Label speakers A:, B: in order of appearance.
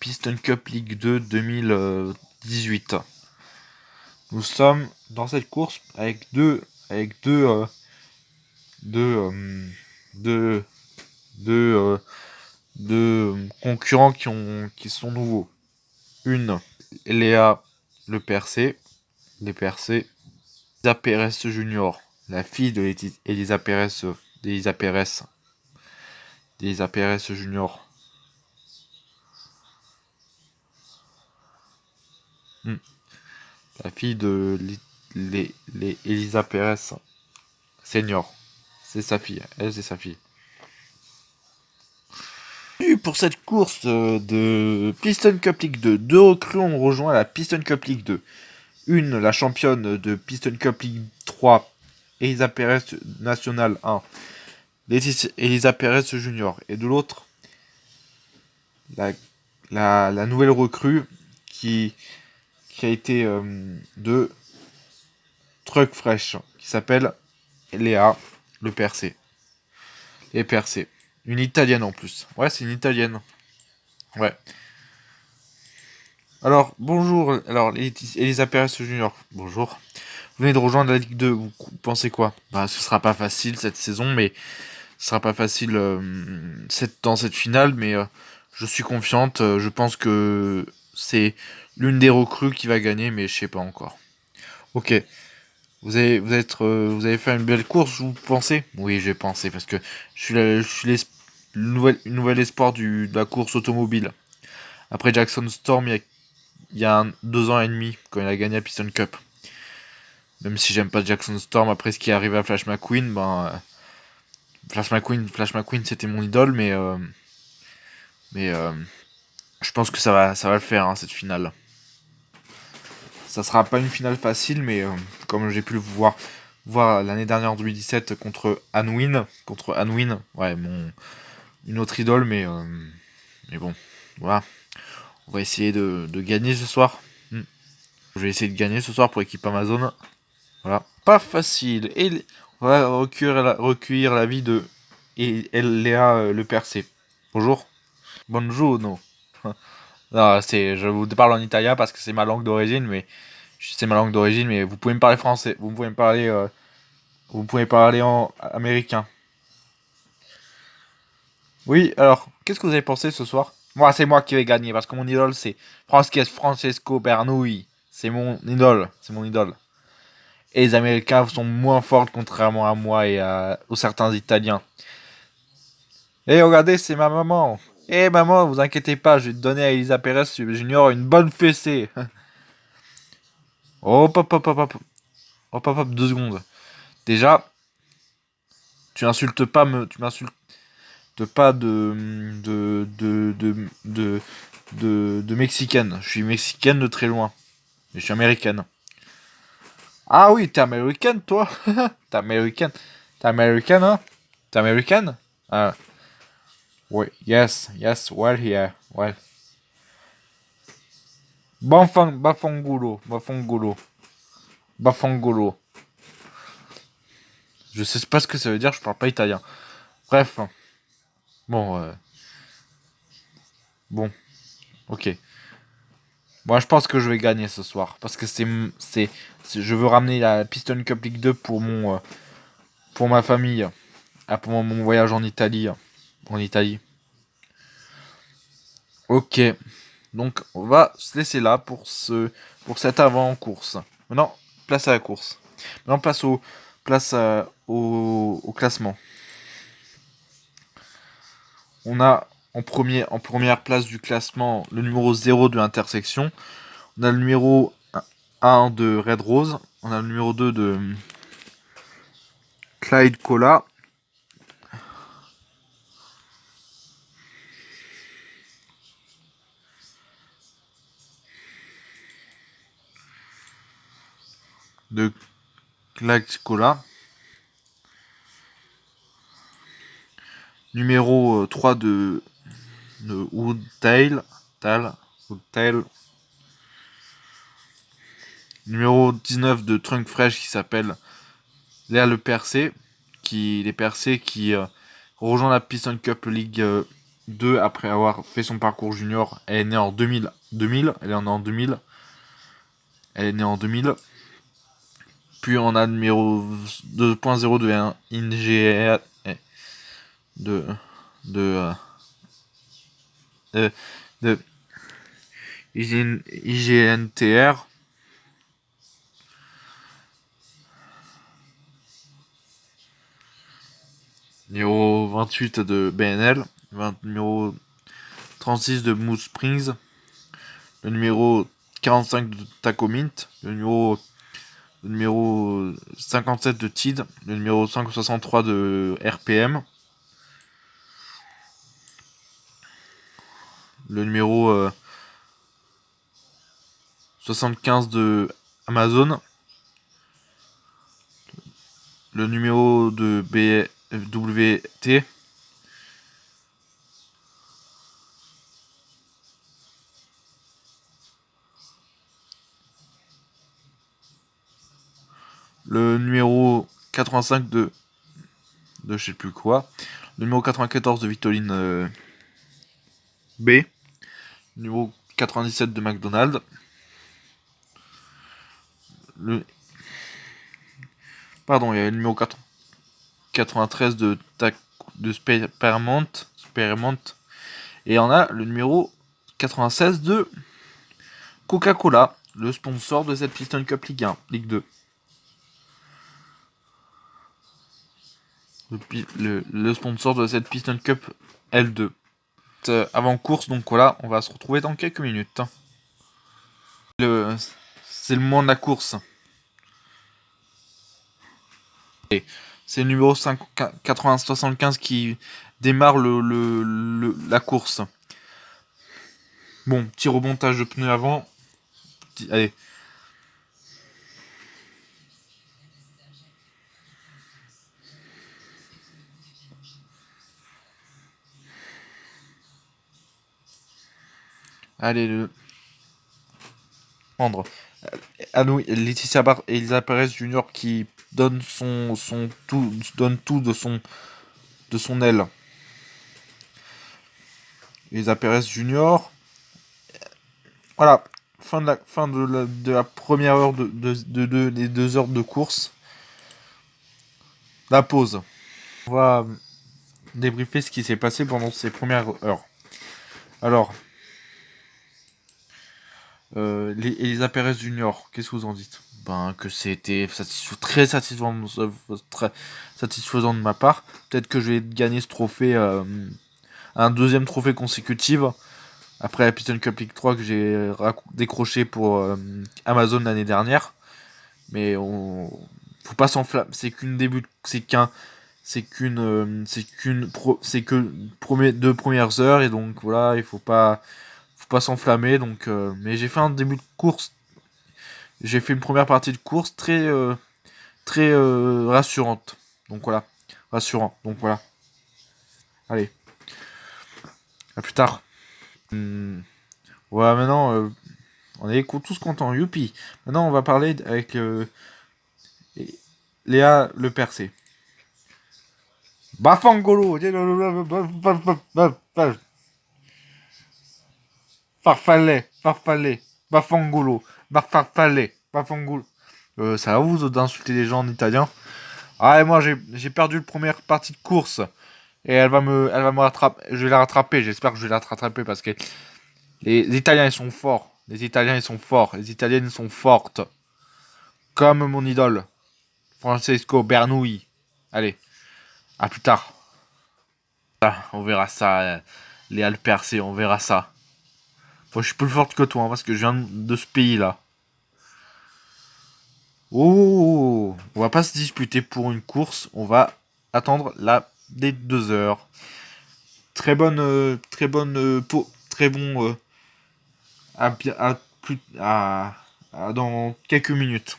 A: Piston Cup Ligue 2 2018. Nous sommes dans cette course avec deux concurrents qui sont nouveaux. Une, Léa Le Percé, les Percé, Elisa Pérez Junior, la fille de Elisa Pérez Junior. La fille de Elisa Pérez Senior. C'est sa fille. Elle, c'est sa fille. Pour cette course de Piston Cup League 2, deux recrues ont rejoint la Piston Cup League 2. Une, la championne de Piston Cup League 3, Elisa Pérez National 1, Elisa Pérez Junior. Et de l'autre, la nouvelle recrue qui a été de Truck Fresh, qui s'appelle Léa Le Percé. Et Percé. Une italienne en plus. Ouais, c'est une italienne. Ouais. Alors, bonjour. Alors, Elisa Pérez Junior, bonjour. Vous venez de rejoindre la Ligue 2. Vous pensez quoi? Bah, ce sera pas facile cette saison, mais ce sera pas facile dans cette finale, mais je suis confiante. Je pense que c'est l'une des recrues qui va gagner, mais je sais pas encore. Ok. Vous avez fait une belle course, vous pensez? Oui, j'ai pensé, parce que je suis le nouvel espoir de la course automobile. Après Jackson Storm, il y a 2 ans et demi, quand il a gagné la Piston Cup. Même si j'aime pas Jackson Storm, après ce qui est arrivé à Flash McQueen, Flash McQueen c'était mon idole, mais je pense que ça va le faire, hein, cette finale. Ça sera pas une finale facile, mais comme j'ai pu le voir l'année dernière en 2017 contre Anwin, ouais, une autre idole, mais bon, voilà. On va essayer de gagner ce soir. Je vais essayer de gagner ce soir pour équipe Amazon. Voilà. Pas facile. Et on va recueillir la vie de Léa Le Percé. Bonjour. Bonjour, non. Non, je vous parle en italien parce que c'est ma langue d'origine, mais vous pouvez me parler français. Vous pouvez parler en américain. Oui, alors, qu'est-ce que vous avez pensé ce soir? Moi, c'est moi qui vais gagner parce que mon idole, c'est Francesco Bernoulli. C'est mon idole. Et les Américains sont moins forts contrairement à moi et aux certains Italiens. Eh, regardez, c'est ma maman. Eh, maman, vous inquiétez pas, je vais te donner à Elisa Pérez Junior une bonne fessée. Hop, hop, hop, hop, hop. Hop, hop, hop, 2 secondes. Déjà, tu m'insultes pas de mexicaine. Je suis mexicaine de très loin. Mais je suis américaine. Ah oui, t'es américaine, toi? T'es américaine. T'es américaine, hein? T'es américaine? Ah. Oui, yes, well here, well. Bafangolo. Je sais pas ce que ça veut dire, je parle pas italien. Bref. Bon, bon, ok. Moi, je pense que je vais gagner ce soir. Parce que je veux ramener la Piston Cup League 2 pour ma famille. Pour mon voyage en Italie. En Italie. Ok. Donc, on va se laisser là pour cet avant-course. Maintenant, place à la course. Maintenant, au classement. On a en première place du classement le numéro 0 de l'intersection. On a le numéro 1 de Red Rose. On a le numéro 2 de Clyde Cola. De Clyde Cola. Numéro 3 de Woodtail. Woodtail. Numéro 19 de Trunk Fresh qui s'appelle Léa Le Percé. Qui rejoint la Piston Cup League 2 après avoir fait son parcours junior. Elle est née en 2000. Elle est née en 2000. Elle est née en 2000. Puis on a le numéro 2.0 de INGR de de de IGNTR. Numéro 28 de BNL. Numéro 36 de Moose Springs. Le numéro 45 de Tacomint. Le numéro 57 de TID. Le numéro 563 de RPM. Le numéro 75 de Amazon. Le numéro de BWT. Le numéro 85 de je sais plus quoi. Le numéro 94 de Vitoline B. Le numéro 97 de McDonald's. Pardon, il y avait le numéro 93 de Spearmint. Et on a le numéro 96 de Coca-Cola, le sponsor de cette Piston Cup Ligue 1, Ligue 2. Le sponsor de cette Piston Cup L2. Avant course, donc voilà, on va se retrouver dans quelques minutes. C'est le moment de la course. C'est le numéro 80-75 qui démarre la course. Bon, petit remontage de pneus avant. Allez. Allez, prendre. À nous, Laetitia Barr et Elisa Perez Junior qui donne tout de son aile. Elisa Perez Junior. Voilà, fin de la première heure des 2 heures de course. La pause. On va débriefer ce qui s'est passé pendant ces premières heures. Alors, Elisa Perez Junior, qu'est-ce que vous en dites? Ben, que c'était très satisfaisant de ma part. Peut-être que je vais gagner ce trophée, un deuxième trophée consécutif, après la Piston Cup League 3 que j'ai décroché pour Amazon l'année dernière. Mais faut pas s'enflammer, c'est que deux premières heures, et donc voilà, il faut pas s'enflammer. Donc mais j'ai fait un début de course, j'ai fait une première partie de course très rassurante. Donc voilà, rassurant. Donc voilà. Allez, à plus tard. Voilà, maintenant on est tous contents, youpi. Maintenant on va parler avec Léa Le Percé. Bafangolo. Farfalle. Bafangolo. Farfalle. Bafangolo. Ça va vous d'insulter les gens en italien? Ah, et moi j'ai perdu la première partie de course. Et elle va me rattraper. Je vais la rattraper. J'espère que je vais la rattraper parce que les Italiens ils sont forts. Les Italiens ils sont forts. Les Italiennes sont fortes. Comme mon idole. Francesco Bernoulli. Allez, à plus tard. Ah, on verra ça, les Alpes percées, on verra ça. Moi, je suis plus forte que toi, hein, parce que je viens de ce pays-là. Oh, on va pas se disputer pour une course, on va attendre des 2 heures. Très bonne, très bon, à dans quelques minutes.